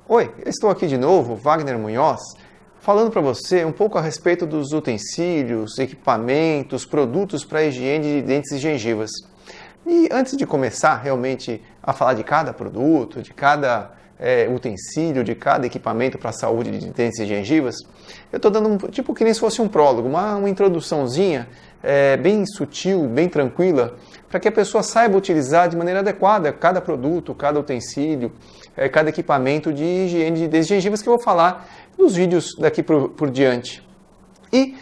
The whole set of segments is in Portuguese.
Oi, estou aqui de novo, Wagner Munhoz, falando para você um pouco a respeito dos utensílios, equipamentos, produtos para higiene de dentes e gengivas. E antes de começar realmente a falar de cada produto, de cada utensílio, de cada equipamento para a saúde de dentes e gengivas, eu estou dando tipo que nem se fosse um prólogo, uma introduçãozinha bem sutil, bem tranquila, para que a pessoa saiba utilizar de maneira adequada cada produto, cada utensílio, cada equipamento de higiene de dentes e gengivas que eu vou falar nos vídeos daqui por diante. E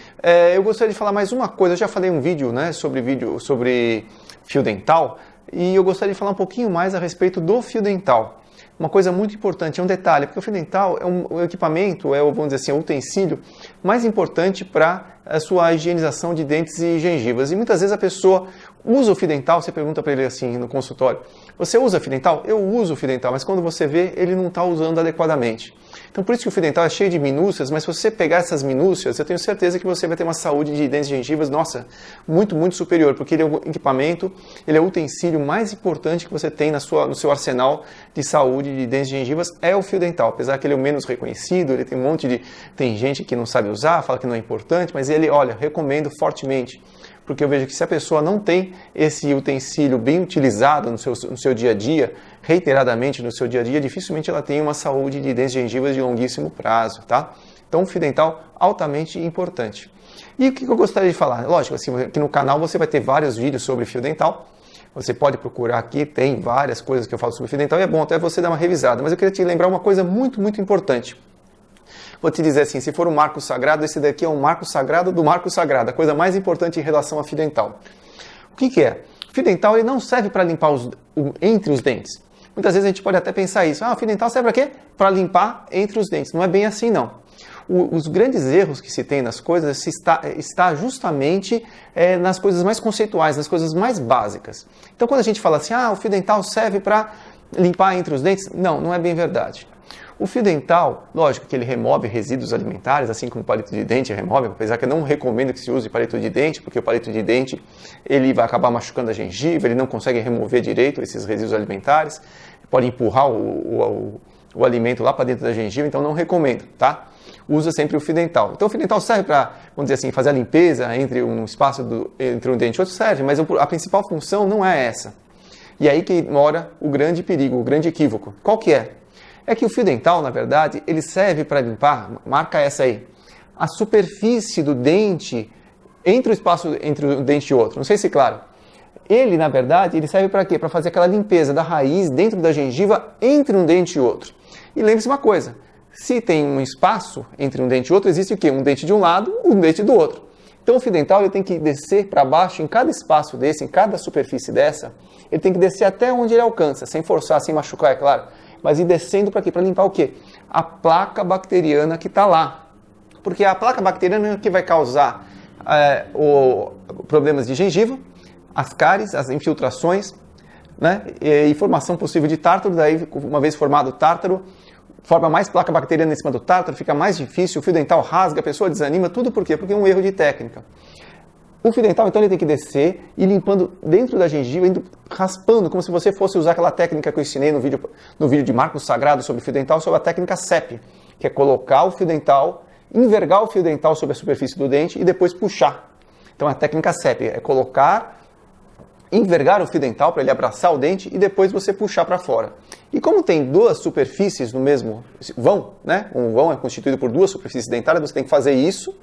eu gostaria de falar mais uma coisa. Eu já falei um vídeo, sobre fio dental, e eu gostaria de falar um pouquinho mais a respeito do fio dental. Uma coisa muito importante, é um detalhe, porque o fio dental é um equipamento, vamos dizer assim, um utensílio mais importante para a sua higienização de dentes e gengivas. E muitas vezes a pessoa usa o fio dental, você pergunta para ele assim no consultório, você usa fio dental? Eu uso o fio dental, mas quando você vê, ele não está usando adequadamente. Então por isso que o fio dental é cheio de minúcias, mas se você pegar essas minúcias, eu tenho certeza que você vai ter uma saúde de dentes e gengivas, nossa, muito, muito superior, porque ele é um equipamento, ele é o utensílio mais importante que você tem no seu arsenal de saúde de dentes e gengivas, é o fio dental. Apesar que ele é o menos reconhecido, ele tem gente que não sabe usar, fala que não é importante, mas ele, olha, recomendo fortemente. Porque eu vejo que se a pessoa não tem esse utensílio bem utilizado no seu dia a dia, reiteradamente no seu dia a dia, dificilmente ela tem uma saúde de dentes e gengivas de longuíssimo prazo, tá? Então, o fio dental altamente importante. E o que eu gostaria de falar? Lógico, assim, aqui no canal você vai ter vários vídeos sobre fio dental. Você pode procurar aqui, tem várias coisas que eu falo sobre fio dental e é bom até você dar uma revisada. Mas eu queria te lembrar uma coisa muito, muito importante. Vou te dizer assim, se for um marco sagrado, esse daqui é um marco sagrado do marco sagrado, a coisa mais importante em relação a fio dental. O que é? O fio dental ele não serve para limpar entre os dentes. Muitas vezes a gente pode até pensar isso, o fio dental serve para quê? Para limpar entre os dentes. Não é bem assim não. Os grandes erros que se tem nas coisas está justamente nas coisas mais conceituais, nas coisas mais básicas. Então quando a gente fala assim, o fio dental serve para limpar entre os dentes, não é bem verdade. O fio dental, lógico que ele remove resíduos alimentares, assim como o palito de dente remove, apesar que eu não recomendo que se use palito de dente, porque o palito de dente ele vai acabar machucando a gengiva, ele não consegue remover direito esses resíduos alimentares, pode empurrar o alimento lá para dentro da gengiva, então não recomendo, tá? Usa sempre o fio dental. Então o fio dental serve para, vamos dizer assim, fazer a limpeza entre um espaço entre um dente e outro, serve, mas a principal função não é essa. E aí que mora o grande perigo, o grande equívoco. Qual que é? É que o fio dental, na verdade, ele serve para limpar, marca essa aí, a superfície do dente entre o espaço entre um dente e outro. Não sei se é claro. Ele, na verdade, ele serve para quê? Para fazer aquela limpeza da raiz dentro da gengiva entre um dente e outro. E lembre-se uma coisa, se tem um espaço entre um dente e outro, existe o quê? Um dente de um lado, um dente do outro. Então o fio dental ele tem que descer para baixo em cada espaço desse, em cada superfície dessa, ele tem que descer até onde ele alcança, sem forçar, sem machucar, é claro. Mas ir descendo para quê? Para limpar o quê? A placa bacteriana que está lá. Porque a placa bacteriana é que vai causar problemas de gengiva, as cáries, as infiltrações, né? E formação possível de tártaro. Daí, uma vez formado o tártaro, forma mais placa bacteriana em cima do tártaro, fica mais difícil, o fio dental rasga, a pessoa desanima, tudo por quê? Porque é um erro de técnica. O fio dental, então, ele tem que descer e limpando dentro da gengiva, indo raspando, como se você fosse usar aquela técnica que eu ensinei no vídeo de Marco Sagrado sobre fio dental, sobre a técnica CEP, que é colocar o fio dental, envergar o fio dental sobre a superfície do dente e depois puxar. Então, a técnica CEP é envergar o fio dental para ele abraçar o dente e depois você puxar para fora. E como tem duas superfícies no mesmo vão, né? Um vão é constituído por duas superfícies dentárias, você tem que fazer isso,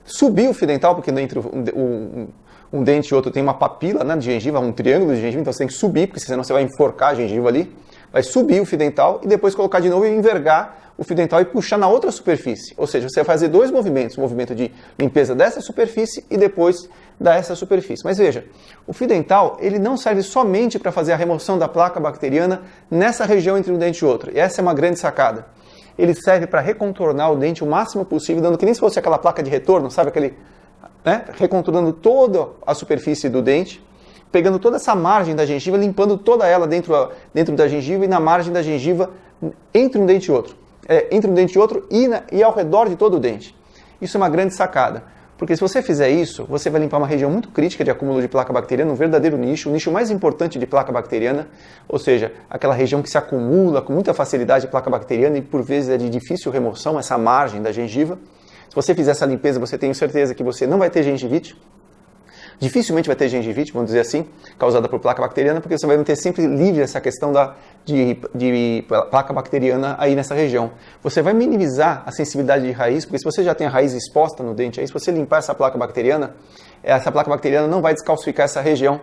subir o fio dental, porque entre um dente e outro tem uma papila, né, de gengiva, um triângulo de gengiva, então você tem que subir, porque senão você vai enforcar a gengiva ali. Vai subir o fio dental e depois colocar de novo e envergar o fio dental e puxar na outra superfície. Ou seja, você vai fazer dois movimentos, um movimento de limpeza dessa superfície e depois dessa superfície. Mas veja, o fio dental ele não serve somente para fazer a remoção da placa bacteriana nessa região entre um dente e outro. E essa é uma grande sacada. Ele serve para recontornar o dente o máximo possível, dando que nem se fosse aquela placa de retorno, sabe aquele, né? Recontornando toda a superfície do dente, pegando toda essa margem da gengiva, limpando toda ela dentro da gengiva e na margem da gengiva entre um dente e outro. Entre um dente e outro e ao redor de todo o dente. Isso é uma grande sacada. Porque se você fizer isso, você vai limpar uma região muito crítica de acúmulo de placa bacteriana, um verdadeiro nicho, o nicho mais importante de placa bacteriana, ou seja, aquela região que se acumula com muita facilidade de placa bacteriana e por vezes é de difícil remoção, essa margem da gengiva. Se você fizer essa limpeza, você tem certeza que você não vai ter gengivite. Dificilmente vai ter gengivite, vamos dizer assim, causada por placa bacteriana, porque você vai manter sempre livre essa questão de placa bacteriana aí nessa região. Você vai minimizar a sensibilidade de raiz, porque se você já tem a raiz exposta no dente, aí se você limpar essa placa bacteriana não vai descalcificar essa região.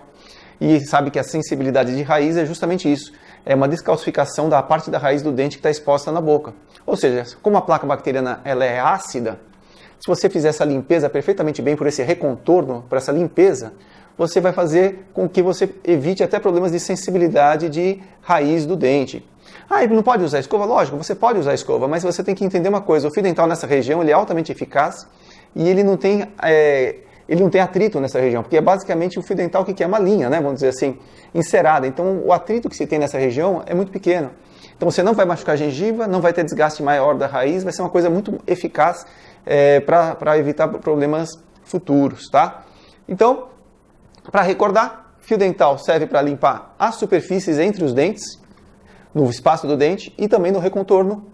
E sabe que a sensibilidade de raiz é justamente isso, é uma descalcificação da parte da raiz do dente que está exposta na boca. Ou seja, como a placa bacteriana ela é ácida, se você fizer essa limpeza perfeitamente bem por esse recontorno, por essa limpeza, você vai fazer com que você evite até problemas de sensibilidade de raiz do dente. Ah, e não pode usar escova? Lógico, você pode usar escova, mas você tem que entender uma coisa, o fio dental nessa região ele é altamente eficaz e ele não tem atrito nessa região, porque é basicamente o fio dental que é uma linha, né, vamos dizer assim, encerada. Então o atrito que se tem nessa região é muito pequeno. Então você não vai machucar a gengiva, não vai ter desgaste maior da raiz, vai ser uma coisa muito eficaz para evitar problemas futuros, tá? Então, para recordar, fio dental serve para limpar as superfícies entre os dentes, no espaço do dente e também no recontorno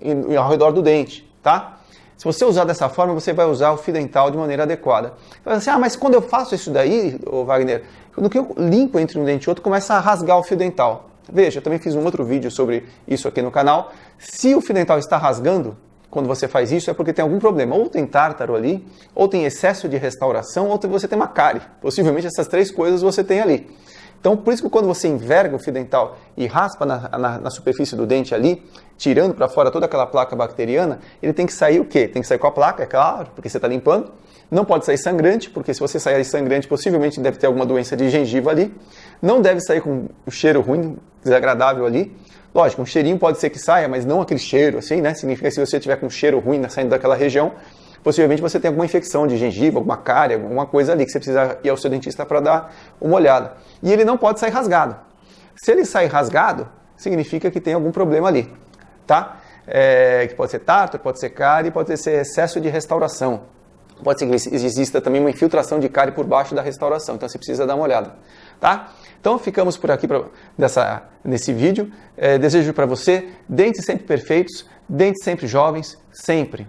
e ao redor do dente, tá? Se você usar dessa forma, você vai usar o fio dental de maneira adequada. Você vai mas quando eu faço isso daí, Wagner, no que eu limpo entre um dente e outro, começa a rasgar o fio dental. Veja, eu também fiz um outro vídeo sobre isso aqui no canal. Se o fio dental está rasgando, quando você faz isso, é porque tem algum problema. Ou tem tártaro ali, ou tem excesso de restauração, ou você tem uma cárie. Possivelmente essas três coisas você tem ali. Então, por isso que quando você enverga o fio dental e raspa na superfície do dente ali, tirando para fora toda aquela placa bacteriana, ele tem que sair o quê? Tem que sair com a placa, é claro, porque você está limpando. Não pode sair sangrante, porque se você sair sangrante, possivelmente deve ter alguma doença de gengiva ali. Não deve sair com o cheiro ruim, desagradável ali. Lógico, um cheirinho pode ser que saia, mas não aquele cheiro, assim, né? Significa que se você tiver com um cheiro ruim saindo daquela região, possivelmente você tem alguma infecção de gengiva, alguma cárie, alguma coisa ali que você precisa ir ao seu dentista para dar uma olhada. E ele não pode sair rasgado. Se ele sair rasgado, significa que tem algum problema ali, tá? Que pode ser tártaro, pode ser cárie, pode ser excesso de restauração. Pode ser que exista também uma infiltração de cárie por baixo da restauração, então você precisa dar uma olhada, tá? Então ficamos por aqui nesse vídeo. Desejo para você dentes sempre perfeitos, dentes sempre jovens, sempre.